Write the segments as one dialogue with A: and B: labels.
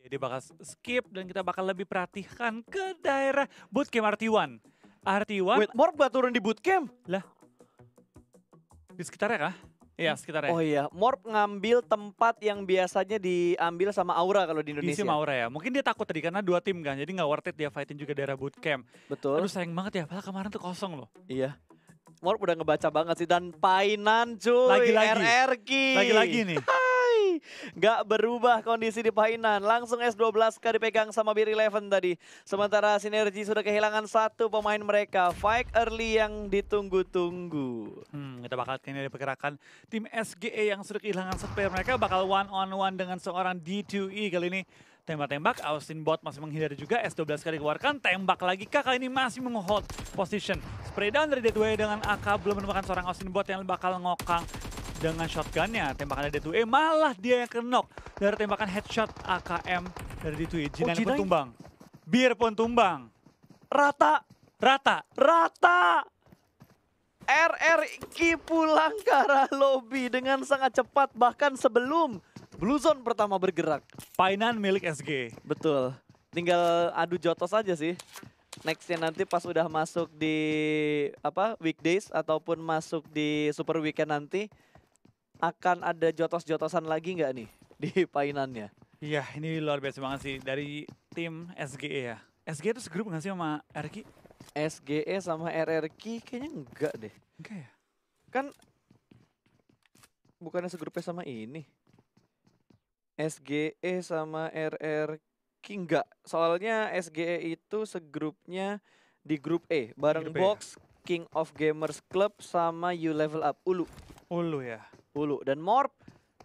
A: Jadi bakal skip dan kita bakal lebih perhatikan ke daerah bootcamp RT1. RT1
B: Wait, Morp gak turun di bootcamp?
A: di sekitarnya kah? Iya, sekitarnya.
B: Oh iya, Morp ngambil tempat yang biasanya diambil sama Aura kalau di
A: Di
B: Indonesia.
A: Maura ya. Mungkin dia takut tadi karena 2 tim kan. Jadi nggak worth it dia fightin juga daerah bootcamp.
B: Betul.
A: Aduh sayang banget ya. Padahal kemarin tuh kosong loh.
B: Iya. Morp udah ngebaca banget sih. Dan Painan cuy,
A: Lagi-lagi.
B: RRQ.
A: Lagi-lagi nih.
B: Hai. Gak berubah kondisi di Painan. Langsung S12 dipegang sama Bir 11 tadi. Sementara Sinergi sudah kehilangan satu pemain mereka. Fight early yang ditunggu-tunggu.
A: Kita bakal kayaknya ada pergerakan tim SGE yang sudah kehilangan satu player mereka bakal one on one dengan seorang D2E kali ini. Tembak-tembak, Austin Bot masih menghindari juga, S12 kali keluarkan, tembak lagi, kali ini masih menghold position. Spray down dari D2E dengan AK, belum menemukan seorang Austin Bot yang bakal ngokang dengan shotgunnya. Tembakan dari D2E, malah dia yang kenok dari tembakan headshot AKM dari D2E. Jinan pun tumbang, Bir pun tumbang.
B: Rata. RRQ pulang ke arah lobby dengan sangat cepat, bahkan sebelum Blue Zone pertama bergerak.
A: Painan milik SG.
B: Betul. Tinggal adu jotos aja sih. Nextnya nanti pas udah masuk di weekdays ataupun masuk di super weekend nanti akan ada jotos-jotosan lagi nggak nih di Painannya?
A: Iya, ini luar biasa banget sih dari tim SGE ya. SGE itu segrup nggak sih sama RRQ?
B: SGE sama RRQ kayaknya enggak deh.
A: Enggak ya?
B: Kan bukannya segrupnya sama ini. SGE sama RRQ enggak. Soalnya SGE itu segrupnya di grup E. Bareng Box, King of Gamers Club sama You Level Up.
A: Ulu ya?
B: Ulu. Dan Morp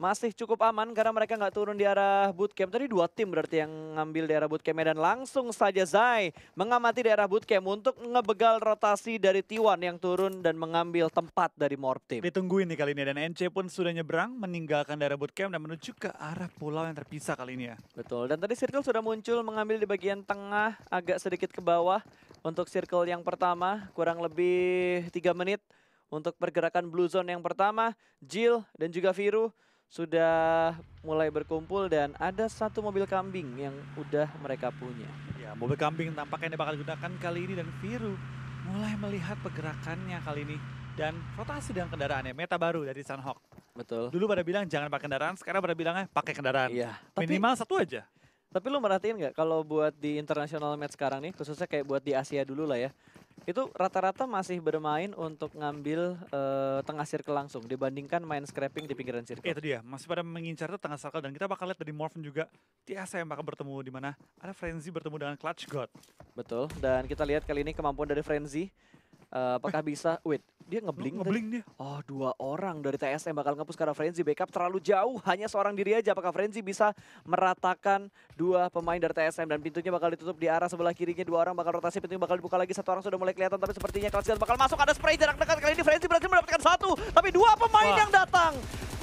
B: masih cukup aman karena mereka nggak turun di arah bootcamp. Tadi 2 tim berarti yang ngambil daerah bootcamp dan langsung saja Zai mengamati daerah bootcamp untuk ngebegal rotasi dari T1 yang turun dan mengambil tempat dari Morp team.
A: Ditungguin nih kali ini dan NC pun sudah nyebrang meninggalkan daerah bootcamp dan menuju ke arah pulau yang terpisah kali ini ya.
B: Betul, dan tadi Circle sudah muncul mengambil di bagian tengah agak sedikit ke bawah untuk Circle yang pertama kurang lebih 3 menit untuk pergerakan Blue Zone yang pertama. Jill dan juga Viru sudah mulai berkumpul dan ada satu mobil kambing yang udah mereka punya.
A: Ya, mobil kambing tampaknya bakal digunakan kali ini dan Viru mulai melihat pergerakannya kali ini dan rotasi dengan kendaraannya, meta baru dari Sunhawk.
B: Betul.
A: Dulu pada bilang jangan pakai kendaraan, sekarang pada bilangnya pakai kendaraan.
B: Iya.
A: Minimal satu aja.
B: Tapi lu merhatiin nggak kalau buat di international match sekarang nih, khususnya kayak buat di Asia dulu lah ya, itu rata-rata masih bermain untuk ngambil tengah circle langsung dibandingkan main scrapping di pinggiran circle.
A: Itu dia, masih pada mengincar itu tengah circle dan kita bakal lihat dari Morphin juga TSM bakal bertemu di mana ada Frenzy bertemu dengan Clutch God.
B: Betul, dan kita lihat kali ini kemampuan dari Frenzy. Apakah bisa, wait, dia ngeblink
A: dia.
B: Oh, 2 orang dari TSM bakal nge-push karena Frenzy backup terlalu jauh, hanya seorang diri aja. Apakah Frenzy bisa meratakan 2 pemain dari TSM dan pintunya bakal ditutup di arah sebelah kirinya. 2 orang bakal rotasi, pintunya bakal dibuka lagi, 1 orang sudah mulai kelihatan tapi sepertinya Clutch bakal masuk. Ada spray jarak dekat, kali ini Frenzy berhasil mendapatkan 1, tapi 2 pemain yang datang.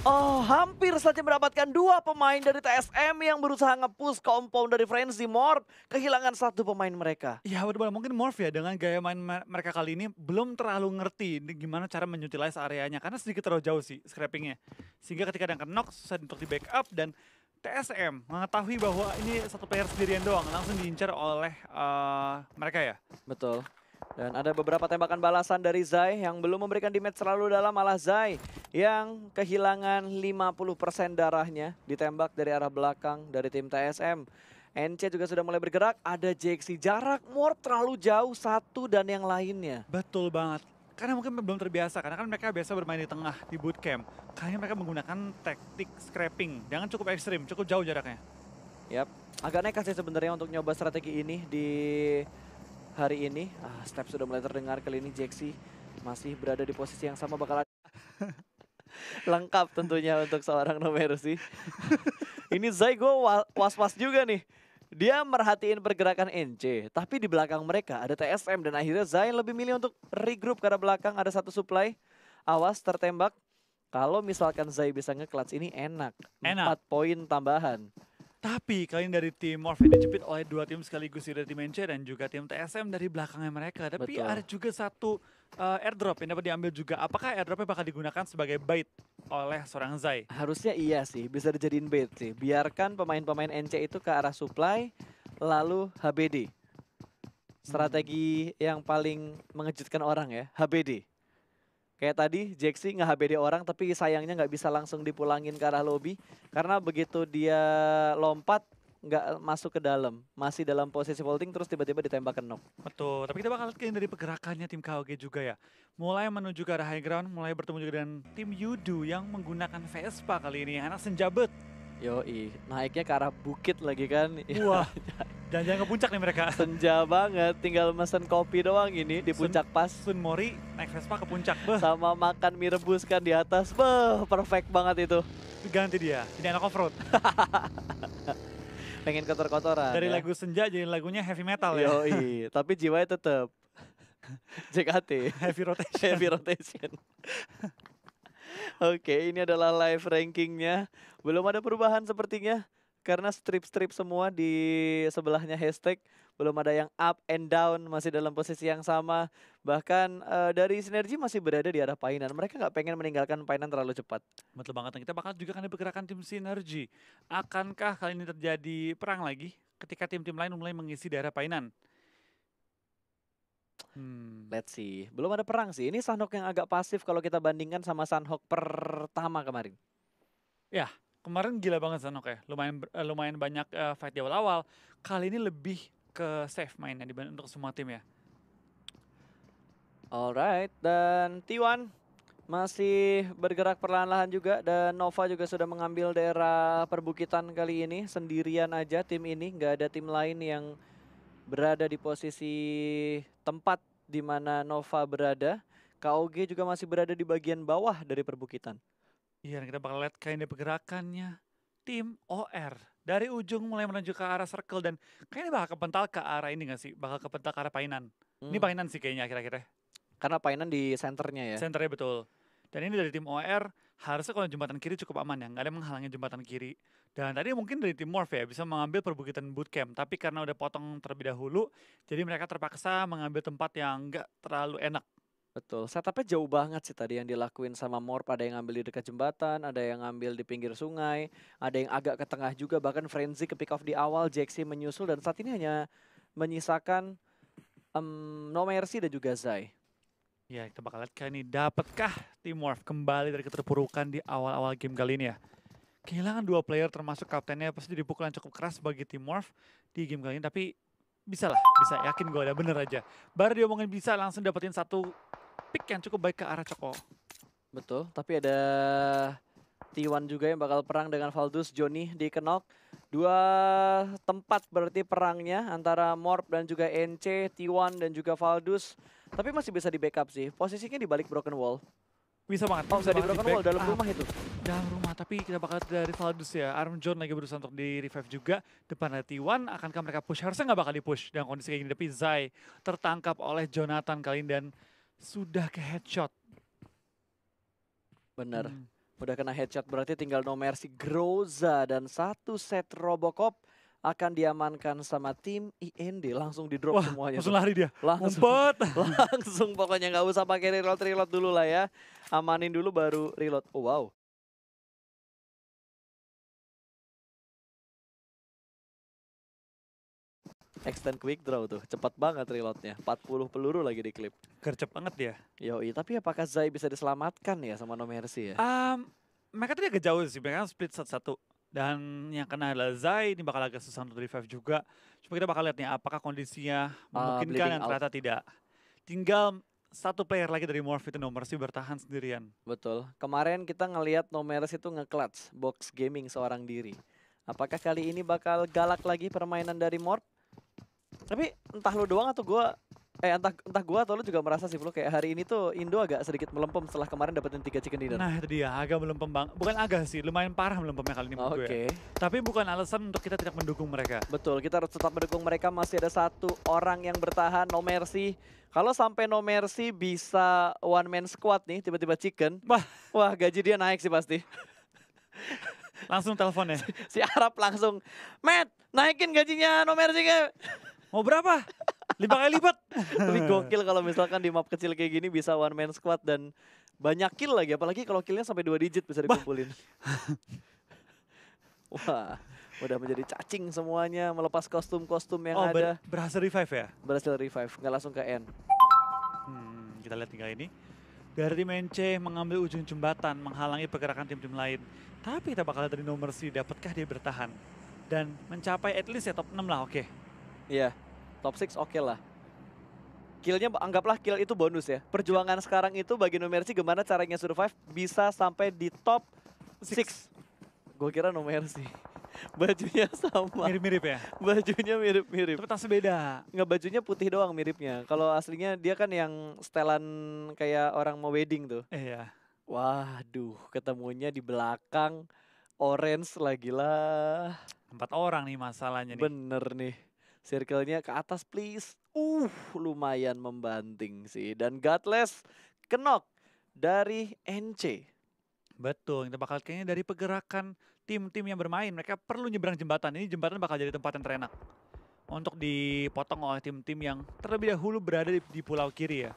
B: Oh, hampir saja mendapatkan 2 pemain dari TSM yang berusaha nge-push compound dari Frenzy. Morp kehilangan 1 pemain mereka.
A: Ya betul, mungkin Morph ya dengan gaya main mereka kali ini belum terlalu ngerti gimana cara menutilize areanya karena sedikit terlalu jauh sih scrappingnya. Sehingga ketika ada knock susah untuk di backup dan TSM mengetahui bahwa ini satu player sendirian doang langsung diincar oleh mereka ya.
B: Betul. Dan ada beberapa tembakan balasan dari Zai yang belum memberikan damage terlalu dalam, malah Zai yang kehilangan 50% darahnya ditembak dari arah belakang dari tim TSM. NC juga sudah mulai bergerak, ada JXC, jarak Morp terlalu jauh satu dan yang lainnya.
A: Betul banget. Karena mungkin belum terbiasa, karena kan mereka biasa bermain di tengah, di bootcamp. Kali ini mereka menggunakan taktik scrapping, jangan cukup ekstrim, cukup jauh jaraknya.
B: Yap, agak nekat sih sebenarnya untuk nyoba strategi ini di hari ini. Step sudah mulai terdengar, kali ini JXC masih berada di posisi yang sama, bakal lengkap tentunya untuk seorang No Mercy. Ini Zai gue was-was juga nih. Dia merhatiin pergerakan NC, tapi di belakang mereka ada TSM dan akhirnya Zai lebih milih untuk regroup karena belakang ada 1 supply. Awas tertembak. Kalau misalkan Zai bisa nge-clutch ini enak. 4 poin tambahan.
A: Tapi kali ini dari tim Morph dijepit oleh dua tim sekaligus dari tim NC dan juga tim TSM dari belakangnya mereka. Tapi
B: Betul.
A: ada juga satu airdrop yang dapat diambil juga. Apakah airdropnya bakal digunakan sebagai bait oleh seorang Zai?
B: Harusnya iya sih, bisa dijadiin bait sih. Biarkan pemain-pemain NC itu ke arah supply, lalu HBD. Strategi yang paling mengejutkan orang ya, HBD. Kayak tadi, Jaxi nge-HBD orang tapi sayangnya nggak bisa langsung dipulangin ke arah lobby. Karena begitu dia lompat, nggak masuk ke dalam. Masih dalam posisi holding terus tiba-tiba ditembak ke knock.
A: Betul, tapi kita bakal lihat dari pergerakannya tim KOG juga ya. Mulai menuju ke arah high ground, mulai bertemu juga dengan tim Yudu yang menggunakan Vespa kali ini. Anak senjabet.
B: Yoi, naiknya ke arah bukit lagi kan.
A: Wah, jangan-jangan ke puncak nih mereka.
B: Senja banget, tinggal mesen kopi doang ini di puncak pas.
A: Sun Mori naik Vespa ke puncak. Beh,
B: Sama makan mie rebus kan di atas. Beh, perfect banget itu.
A: ganti dia. Ini anak off-road.
B: Pengen kotor-kotoran
A: Dari
B: ya.
A: lagu senja jadi lagunya heavy metal ya.
B: Yoi, tapi jiwanya tetap JKT.
A: Heavy rotation.
B: Heavy rotation. Oke, ini adalah live rankingnya. Belum ada perubahan sepertinya. Karena strip-strip semua di sebelahnya hashtag. Belum ada yang up and down, masih dalam posisi yang sama. Bahkan dari Sinergi masih berada di arah Painan. Mereka nggak pengen meninggalkan Painan terlalu cepat.
A: Betul banget. Dan kita bakal juga akan dipergerakan tim Sinergi. Akankah kali ini terjadi perang lagi ketika tim-tim lain mulai mengisi daerah Painan?
B: Let's see. Belum ada perang sih. Ini Sunhawk yang agak pasif kalau kita bandingkan sama Sunhawk pertama kemarin.
A: Kemarin gila banget Sanok ya. Lumayan banyak fight di awal-awal. Kali ini lebih ke safe mainnya dibanding untuk semua tim ya.
B: Alright, dan T1 masih bergerak perlahan-lahan juga. Dan Nova juga sudah mengambil daerah perbukitan kali ini. Sendirian aja tim ini, nggak ada tim lain yang berada di posisi tempat di mana Nova berada. KOG juga masih berada di bagian bawah dari perbukitan.
A: Iya, dan kita bakal lihat kayaknya pergerakannya tim OR. Dari ujung mulai menuju ke arah circle dan kayaknya bakal kepental ke arah ini gak sih? Bakal kepental ke arah Painan. Ini Painan sih kayaknya akhir-akhirnya.
B: Karena Painan di senternya ya.
A: Senternya betul. Dan ini dari tim OR, harusnya kalau jembatan kiri cukup aman ya. Nggak ada yang menghalangi jembatan kiri. Dan tadi mungkin dari tim Morph ya, bisa mengambil perbukitan bootcamp. Tapi karena udah potong terlebih dahulu, jadi mereka terpaksa mengambil tempat yang nggak terlalu enak.
B: Betul, setupnya jauh banget sih tadi yang dilakuin sama Morp. Ada yang ngambil di dekat jembatan, ada yang ngambil di pinggir sungai, ada yang agak ke tengah juga. Bahkan Frenzy ke pick off di awal, Jaxi menyusul dan saat ini hanya menyisakan No Mercy dan juga Zai.
A: Ya, kita bakal lihat kali ini dapatkah tim Morph kembali dari keterpurukan di awal-awal game kali ini ya. Kehilangan 2 player termasuk kaptennya pasti jadi pukulan cukup keras bagi tim Morph di game kali ini. Tapi bisa lah, bisa yakin gue ada bener aja. Baru dia omongin bisa langsung dapetin satu pick yang cukup baik ke arah Choco.
B: Betul, tapi ada T1 juga yang bakal perang dengan Valdus, Johnny di Kenok. 2 tempat berarti perangnya antara Morp dan juga NC, T1 dan juga Valdus. Tapi masih bisa di backup sih, posisinya di balik Broken Wall.
A: Bisa banget.
B: Oh,
A: bisa
B: nggak di
A: banget
B: Broken Wall, dalam
A: backup.
B: rumah itu.
A: Dalam rumah, tapi kita bakal dari Valdus ya. Arm John lagi berusaha untuk di revive juga. Depan ada T1, akankah mereka push? Harusnya nggak bakal di push dengan kondisi kayak gini. Tapi Zai tertangkap oleh Jonathan kali ini dan sudah ke headshot.
B: Bener, udah kena headshot berarti tinggal No Mercy, Groza dan 1 set Robocop akan diamankan sama tim IND. Langsung di drop
A: Wah,
B: semuanya.
A: langsung
B: tuh.
A: lari dia.
B: Langsung,
A: Ngumpet.
B: langsung pokoknya nggak usah pakai reload dulu lah ya. Amanin dulu baru reload. Oh wow. Extend quick draw tuh, cepat banget reloadnya. 40 peluru lagi di klip.
A: Gercep banget dia.
B: Yoi, tapi apakah Zai bisa diselamatkan ya sama No Mercy ya?
A: Mereka tadi agak jauh sih, mereka split satu-satu. Dan yang kena adalah Zai, ini bakal agak susah untuk revive juga. Cuma kita bakal lihat nih, apakah kondisinya memungkinkan
B: bleeding
A: dan
B: out.
A: ternyata tidak. Tinggal 1 player lagi dari Morph itu No Mercy bertahan sendirian.
B: Betul. Kemarin kita ngelihat No Mercy itu nge-clutch box gaming seorang diri. Apakah kali ini bakal galak lagi permainan dari Morph? Tapi entah lu doang atau gua entah gua atau lu juga merasa sih Flo kayak hari ini tuh Indo agak sedikit melempem setelah kemarin dapetin 3 chicken dinner.
A: Nah itu dia, agak melempem bang. Bukan agak sih, lumayan parah melempemnya kali ini menurut gue ya. Tapi bukan alasan untuk kita tidak mendukung mereka.
B: Betul, kita harus tetap mendukung mereka. Masih ada 1 orang yang bertahan, No Mercy. Kalau sampai No Mercy bisa one man squad nih, tiba-tiba chicken. Wah gaji dia naik sih pasti.
A: Langsung telepon ya.
B: Si Arab langsung, Matt, naikin gajinya No Mercy ke.
A: Mau berapa? 5 kali lipat.
B: Tapi gokil kalau misalkan di map kecil kayak gini bisa one man squad dan banyak kill lagi. Apalagi kalau killnya sampai 2 digit bisa dikumpulin. Wah, udah menjadi cacing semuanya. Melepas kostum-kostum yang ada.
A: Berhasil revive ya?
B: Berhasil revive, nggak langsung ke N.
A: Kita lihat tinggal ini. Dari tim NC mengambil ujung jembatan, menghalangi pergerakan tim-tim lain. Tapi kita bakal lihat dari No Mercy, dapatkah dia bertahan? Dan mencapai at least ya top 6 lah, oke.
B: Iya, top 6 oke lah. Killnya anggaplah kill itu bonus ya. Perjuangan sekarang itu bagi No Mercy gimana caranya survive bisa sampai di top 6. Gue kira No Mercy. Bajunya sama.
A: Mirip-mirip ya?
B: Bajunya mirip-mirip.
A: Tapi tasnya beda.
B: Nggak, bajunya putih doang miripnya. Kalau aslinya dia kan yang setelan kayak orang mau wedding tuh.
A: Iya.
B: Waduh, ketemunya di belakang orange lagi lah.
A: 4 orang nih masalahnya nih.
B: Bener nih. Circle-nya ke atas please. Lumayan membanting sih. Dan Godless kenok dari NC.
A: Betul, kita bakal kayaknya dari pergerakan tim-tim yang bermain. Mereka perlu nyebrang jembatan. Ini jembatan bakal jadi tempat yang terenak. Untuk dipotong oleh tim-tim yang terlebih dahulu berada di pulau kiri ya.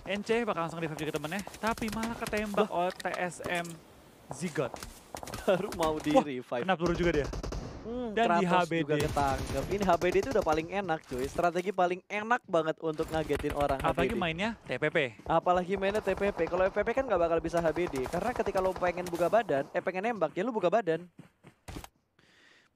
A: NC bakal langsung revive juga temennya. Tapi malah ketembak oleh TSM Zigot.
B: Baru mau di revive.
A: Kena peluru juga dia. Dan di
B: Kratos
A: HBD
B: juga ketangkep. Ini HBD itu udah paling enak cuy. Strategi paling enak banget untuk ngagetin orang
A: apalagi
B: HBD.
A: mainnya TPP.
B: Apalagi mainnya TPP. Kalau FPP kan nggak bakal bisa HBD. Karena ketika lo pengen buka badan, pengen nembak, ya lo buka badan.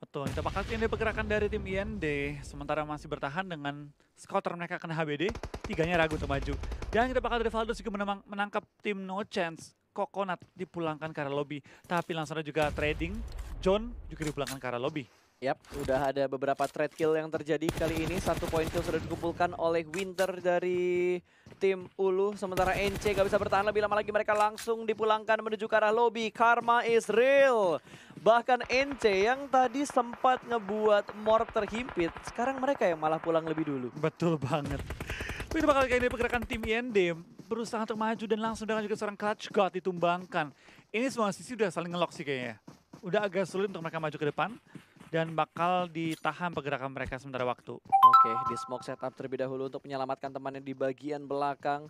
A: Betul, kita bakal lihat pergerakan dari tim IND. Sementara masih bertahan dengan scouter mereka kena HBD. Tiganya ragu untuk maju. Dan kita bakal dari Valdos juga menangkap tim No Chance. Coconut dipulangkan ke arah lobby. Tapi langsung juga trading. John juga dipulangkan ke arah lobby.
B: Yap, udah ada beberapa trade kill yang terjadi kali ini. 1 poin kill sudah dikumpulkan oleh Winter dari tim Ulu. Sementara NC gak bisa bertahan lebih lama lagi. Mereka langsung dipulangkan menuju ke arah lobby. Karma is real. Bahkan NC yang tadi sempat ngebuat Morp terhimpit. Sekarang mereka yang malah pulang lebih dulu.
A: Betul banget. Tapi itu bakal kayak ini pergerakan tim IND. Berusaha untuk maju dan langsung dengan juga seorang Clutch God ditumbangkan. Ini semua sisi udah saling ngelock sih kayaknya. Udah agak sulit untuk mereka maju ke depan. Dan bakal ditahan pergerakan mereka sementara waktu.
B: Oke, di smoke setup terlebih dahulu untuk menyelamatkan temannya di bagian belakang.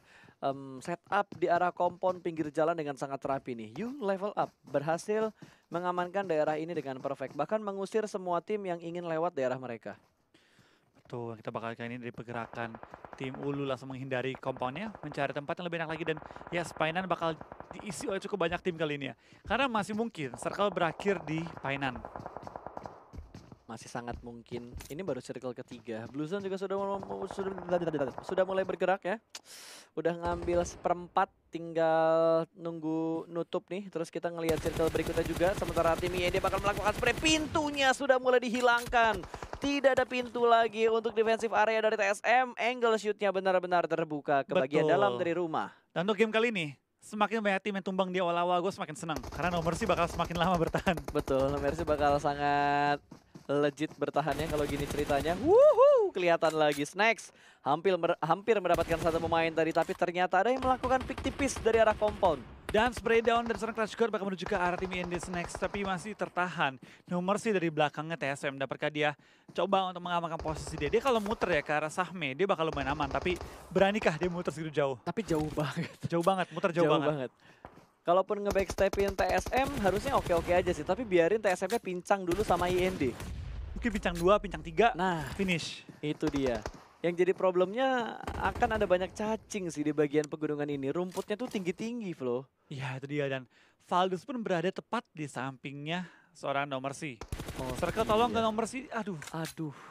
B: Setup di arah kompon pinggir jalan dengan sangat rapi nih. You level up, berhasil mengamankan daerah ini dengan perfect. Bahkan mengusir semua tim yang ingin lewat daerah mereka.
A: Betul, kita bakal kali ini dari pergerakan tim Ulu langsung menghindari komponnya. Mencari tempat yang lebih enak lagi dan ya Painan bakal diisi oleh cukup banyak tim kali ini ya. Karena masih mungkin circle berakhir di Painan.
B: Masih sangat mungkin. Ini baru circle ketiga. Blue Zone juga sudah mulai bergerak ya. Udah ngambil seperempat, tinggal nunggu nutup nih. Terus kita ngelihat circle berikutnya juga. Sementara tim IND bakal melakukan spray. Pintunya sudah mulai dihilangkan. Tidak ada pintu lagi untuk defensive area dari TSM. Angle shootnya benar-benar terbuka ke bagian dalam dari rumah.
A: Dan untuk game kali ini, semakin banyak tim yang tumbang di awal-awal gue semakin senang. Karena No Mercy bakal semakin lama bertahan.
B: Betul, No Mercy bakal sangat legit bertahannya kalau gini ceritanya. Wuhu, kelihatan lagi Snacks hampir mendapatkan 1 pemain tadi, tapi ternyata ada yang melakukan pick tipis dari arah compound.
A: Dan spray down dari seorang Clutch God bakal menuju ke arah tim IND Snacks, tapi masih tertahan. No Mercy dari belakangnya TSM, dapatkah dia coba untuk mengamankan posisi dia. Dia kalau muter ya ke arah Sahme, dia bakal lumayan aman, tapi beranikah dia muter segitu jauh?
B: Tapi jauh banget.
A: Jauh banget, muter jauh banget.
B: Kalaupun nge-backstepin TSM harusnya oke-oke aja sih, tapi biarin TSM-nya pincang dulu sama IND.
A: Mungkin pincang 2, pincang 3,
B: nah
A: finish.
B: Itu dia. Yang jadi problemnya akan ada banyak cacing sih di bagian pegunungan ini. Rumputnya tuh tinggi-tinggi, Flo.
A: Iya itu dia, dan Valdos pun berada tepat di sampingnya seorang No Mercy. Circle tolong ke No Mercy, aduh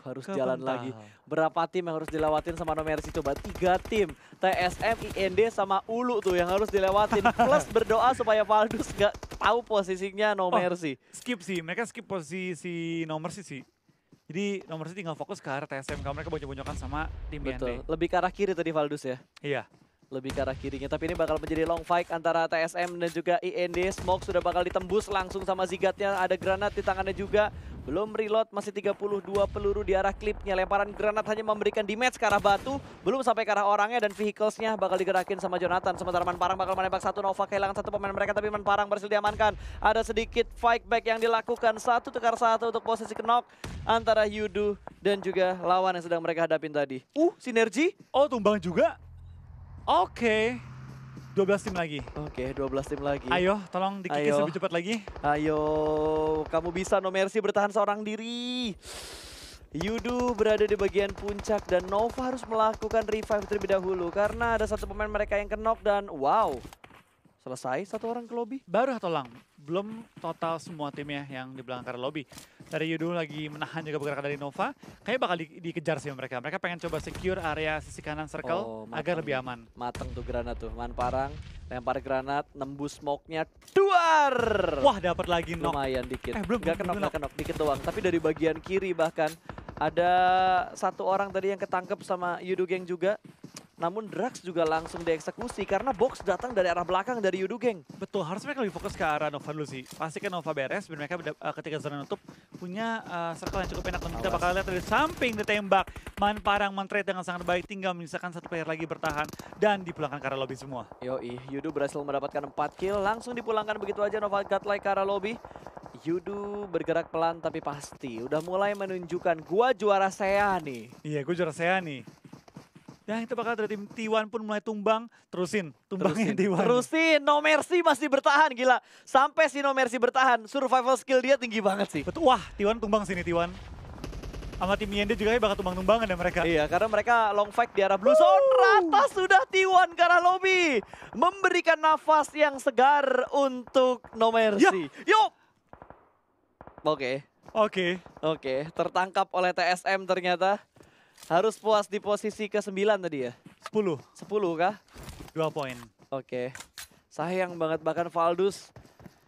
B: Harus jalan lagi. Berapa tim yang harus dilewatin sama No Mercy? Coba 3 tim. TSM, IND, sama Ulu tuh yang harus dilewatin. Plus berdoa supaya Valdos gak tahu posisinya No Mercy.
A: Skip sih, mereka skip posisi si No Mercy sih. Jadi No Mercy tinggal fokus ke arah TSM, kalau mereka bonyok-bonyokan sama tim
B: Betul,
A: IND.
B: lebih ke arah kiri tadi Valdos ya?
A: Iya.
B: Lebih ke arah kirinya, tapi ini bakal menjadi long fight antara TSM dan juga IND. Smoke sudah bakal ditembus langsung sama Zigatnya, ada granat di tangannya juga. Belum reload, masih 32 peluru di arah klipnya. Lemparan granat hanya memberikan damage ke arah batu, belum sampai ke arah orangnya dan vehicles-nya bakal digerakin sama Jonathan. Sementara Manparang bakal menembak satu, Nova kehilangan satu pemain mereka, tapi Manparang berhasil diamankan. Ada sedikit fight back yang dilakukan, 1-1 untuk posisi knock antara Yudu dan juga lawan yang sedang mereka hadapin tadi. Sinergi.
A: Oh, tumbang juga. Oke. 12 tim lagi.
B: Oke, 12 tim lagi.
A: Ayo, tolong dikikis
B: Ayo.
A: lebih cepat lagi.
B: Ayo, kamu bisa. No Mercy bertahan seorang diri. Yudu berada di bagian puncak dan Nova harus melakukan revive terlebih dahulu karena ada satu pemain mereka yang knock dan wow, selesai satu orang ke lobby.
A: Baru satu lang. Belum total semua timnya yang di belakang karena lobby. Dari Yudu lagi menahan juga pergerakan dari Nova. Kayaknya bakal dikejar sih mereka. Mereka pengen coba secure area sisi kanan circle agar lebih aman.
B: Mateng tuh granat tuh. Manparang lempar granat, nembus smoke-nya, duar.
A: Wah, dapat lagi knock.
B: Lumayan dikit.
A: Belum
B: Gak kenok, dikit doang. Tapi dari bagian kiri bahkan ada satu orang tadi yang ketangkep sama Yudu Gang juga. Namun Drax juga langsung dieksekusi karena box datang dari arah belakang dari Yudu Gang.
A: Betul, harus mereka lebih fokus ke arah Nova dulu sih. Pastikan Nova beres, biar mereka ketika zona nutup punya circle yang cukup enak. Dan kita bakal lihat dari samping ditembak. Manparang men-trade dengan sangat baik, tinggal menyisakan satu player lagi bertahan. Dan dipulangkan ke arah lobby semua.
B: Yoi, Yudu berhasil mendapatkan 4 kill, langsung dipulangkan begitu aja Nova godlike ke arah lobby. Yudu bergerak pelan tapi pasti, udah mulai menunjukkan gua juara SEA nih.
A: Iya, gue juara SEA nih. Dan itu bakal dari tim T1 pun mulai tumbang, terusin tumbangnya T1.
B: Terusin, No Mercy masih bertahan, gila. Sampai si No Mercy bertahan, survival skill dia tinggi banget sih.
A: Betul, wah T1 tumbang sini T1. Sama tim IND juga bakal tumbang-tumbangan ya mereka.
B: Iya, karena mereka long fight di arah blue zone. Rata sudah T1 ke arah lobby. Memberikan nafas yang segar untuk No Mercy. Yuk! Oke, tertangkap oleh TSM ternyata. Harus puas di posisi ke-9 tadi ya?
A: 10.
B: 10 kah?
A: 2 poin.
B: Oke. Sayang banget bahkan Valdus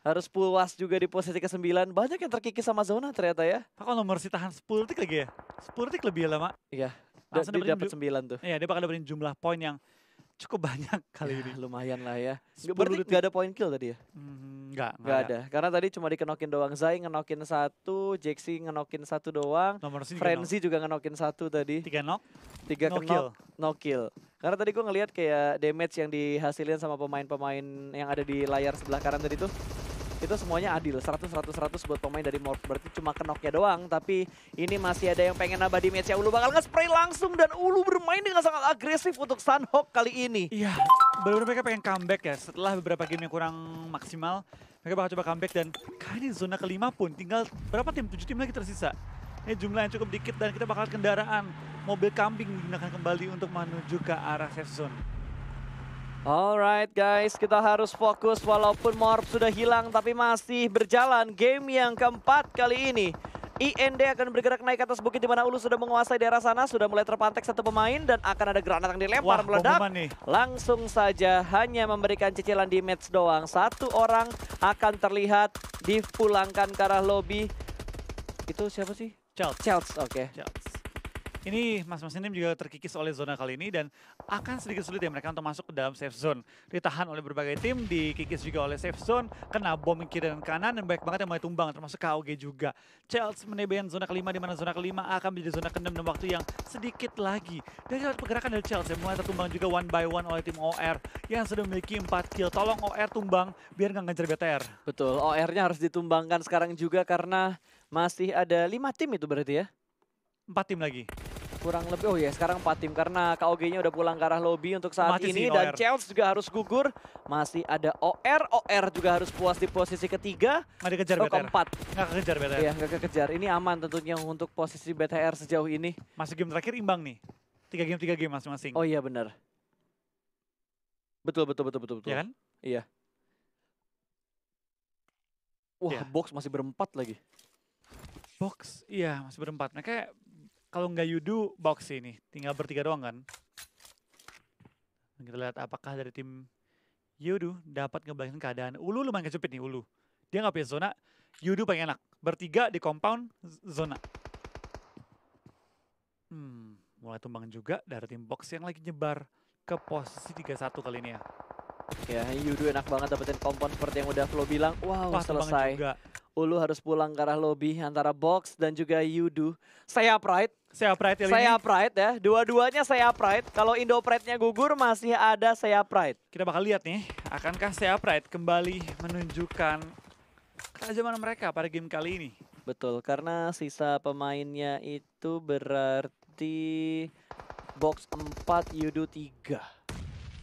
B: harus puas juga di posisi ke-9. Banyak yang terkikis sama zona ternyata ya.
A: Kalau nomor si tahan 10 detik lagi ya? 10 detik lebih lama.
B: Iya.
A: Langsung
B: Dia dapat 9 tuh.
A: Iya, dia bakal dapetin jumlah poin yang cukup banyak kali ini.
B: Lumayan lah ya.
A: 10
B: Berarti
A: detik.
B: nggak ada poin kill tadi ya?
A: Nggak
B: ada. Karena tadi cuma dikenokin doang. Zai ngenokin 1, Jaxi ngenokin 1 doang.
A: Nomor si
B: Frenzy juga ngenokin 1 tadi.
A: 3 knock.
B: 3
A: no
B: knock,
A: kill.
B: no kill. Karena tadi gue ngelihat kayak damage yang dihasilin sama pemain-pemain yang ada di layar sebelah kanan tadi tuh. Itu semuanya adil, 100 buat pemain dari Morph. Berarti cuma kenoknya doang, tapi ini masih ada yang pengen nambah damage-nya. Ulu bakal nge-spray langsung dan Ulu bermain dengan sangat agresif untuk Sunhawk kali ini.
A: Iya, benar-benar mereka pengen comeback ya. Setelah beberapa game yang kurang maksimal, mereka bakal coba comeback dan kali ini zona kelima pun tinggal berapa tim? 7 tim lagi tersisa. Ini jumlah yang cukup dikit dan kita bakal kendaraan mobil kambing digunakan kembali untuk menuju ke arah safe zone.
B: Alright guys, kita harus fokus walaupun Morph sudah hilang tapi masih berjalan game yang keempat kali ini. IND akan bergerak naik ke atas bukit di mana Ulu sudah menguasai daerah sana, sudah mulai terpantek satu pemain dan akan ada granat yang dilempar meledak. Langsung saja hanya memberikan cicilan damage doang. Satu orang akan terlihat dipulangkan ke arah lobby. Itu siapa sih? Chels, oke.
A: Ini masing-masing tim juga terkikis oleh zona kali ini dan akan sedikit sulit ya mereka untuk masuk ke dalam safe zone. Ditahan oleh berbagai tim, dikikis juga oleh safe zone, kena bom kiri dan kanan dan banyak banget yang mulai tumbang termasuk KOG juga. Chelsea menebayan zona kelima di mana zona kelima akan menjadi zona ke-6 dalam waktu yang sedikit lagi. Dan pergerakan dari Chelsea mulai tertumbang juga one by one oleh tim OR yang sudah memiliki 4 kill. Tolong OR tumbang biar nggak ngejar BTR.
B: Betul, OR-nya harus ditumbangkan sekarang juga karena masih ada 5 tim itu berarti ya?
A: 4 tim lagi.
B: Kurang lebih, oh ya sekarang 4 tim karena KOG-nya udah pulang ke arah lobby untuk saat ini dan Chelsea juga harus gugur. Masih ada OR juga harus puas di posisi ketiga.
A: Nggak dikejar BTR.
B: Keempat.
A: Nggak kekejar BTR.
B: Iya, nggak kekejar. Ini aman tentunya untuk posisi BTR sejauh ini.
A: Masih game terakhir imbang nih. 3 game masing-masing.
B: Oh iya benar. Betul.
A: Iya kan?
B: Iya. Wah, box masih berempat lagi.
A: Box, iya masih berempat. Mereka kalau nggak Yudu, box ini. Tinggal bertiga doang kan. Dan kita lihat apakah dari tim Yudu dapat ngebalikin keadaan. Ulu lumayan kejepit nih, Ulu. Dia nggak punya zona, Yudu paling enak. Bertiga di compound zona. Mulai tumbang juga dari tim box yang lagi nyebar ke posisi 3-1 kali ini ya.
B: Ya, Yudu enak banget dapetin kompon seperti yang udah Flo bilang. Wow,
A: Wah, terbang
B: selesai.
A: juga.
B: Ulu harus pulang ke arah lobby antara Box dan juga Yudu. Saya Pride.
A: Saya Pride kali
B: Saya
A: ini.
B: Pride ya. Dua-duanya saya Pride. Kalau Indo Pride-nya gugur masih ada saya Pride.
A: Kita bakal lihat nih, akankah Saya Pride kembali menunjukkan ketajaman mereka pada game kali ini.
B: Betul, karena sisa pemainnya itu berarti Box 4, Yudu 3.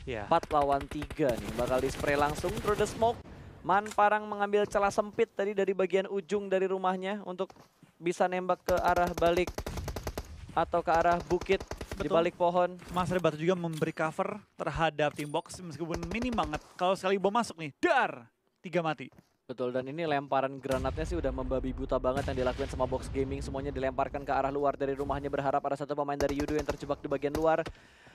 A: Ya.
B: 4 lawan 3 nih. Bakal di spray langsung through the smoke. Man Parang mengambil celah sempit tadi dari bagian ujung dari rumahnya untuk bisa nembak ke arah balik atau ke arah bukit di
A: Betul.
B: balik pohon.
A: Mas Batu juga memberi cover terhadap tim box meskipun minim banget. Kalau sekali bom masuk nih, dar! 3 mati.
B: Betul, dan ini lemparan granatnya sih udah membabi buta banget yang dilakukan sama Box Gaming. Semuanya dilemparkan ke arah luar dari rumahnya, berharap ada satu pemain dari Yudo yang terjebak di bagian luar.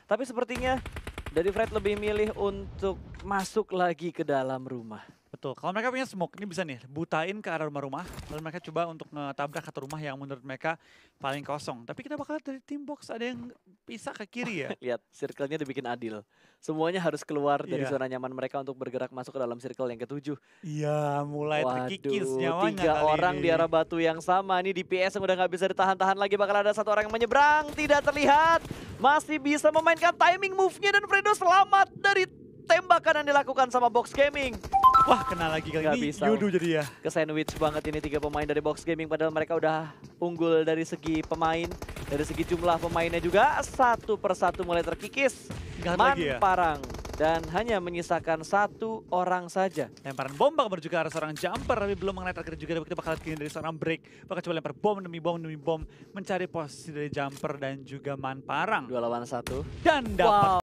B: Tapi sepertinya dari Fred lebih milih untuk masuk lagi ke dalam rumah.
A: Betul, kalau mereka punya smoke, ini bisa nih butain ke arah rumah-rumah. Lalu mereka coba untuk ngetabrak satu rumah yang menurut mereka paling kosong. Tapi kita bakal dari tim box ada yang pisah ke kiri ya.
B: Lihat, circle-nya dibikin adil. Semuanya harus keluar dari
A: Iya.
B: zona nyaman mereka untuk bergerak masuk ke dalam circle yang ke-7.
A: Iya, mulai terkikis nyawanya
B: 3
A: kali
B: orang
A: ini.
B: di arah batu yang sama. Ini di PS yang udah nggak bisa ditahan-tahan lagi. Bakal ada satu orang yang menyeberang. Tidak terlihat. Masih bisa memainkan timing move-nya. Dan Fredo selamat dari tembakan yang dilakukan sama Box Gaming.
A: Wah, kena lagi kali
B: Nggak
A: ini.
B: bisa.
A: Yudu jadi ya.
B: Ke sandwich banget ini 3 pemain dari Box Gaming. Padahal mereka udah unggul dari segi pemain. Dari segi jumlah pemainnya juga. Satu persatu mulai terkikis.
A: Tinggal
B: Man
A: lagi ya.
B: Parang. Dan hanya menyisakan satu orang saja.
A: Lemparan bom bakal menuju ke arah seorang jumper, tapi belum mengenai target juga. Kita bakal lihat kini dari seorang break. Bakal coba lempar bom demi bom demi bom. Mencari posisi dari jumper dan juga Man Parang.
B: 2 lawan 1.
A: Dan dapat.
B: Wow.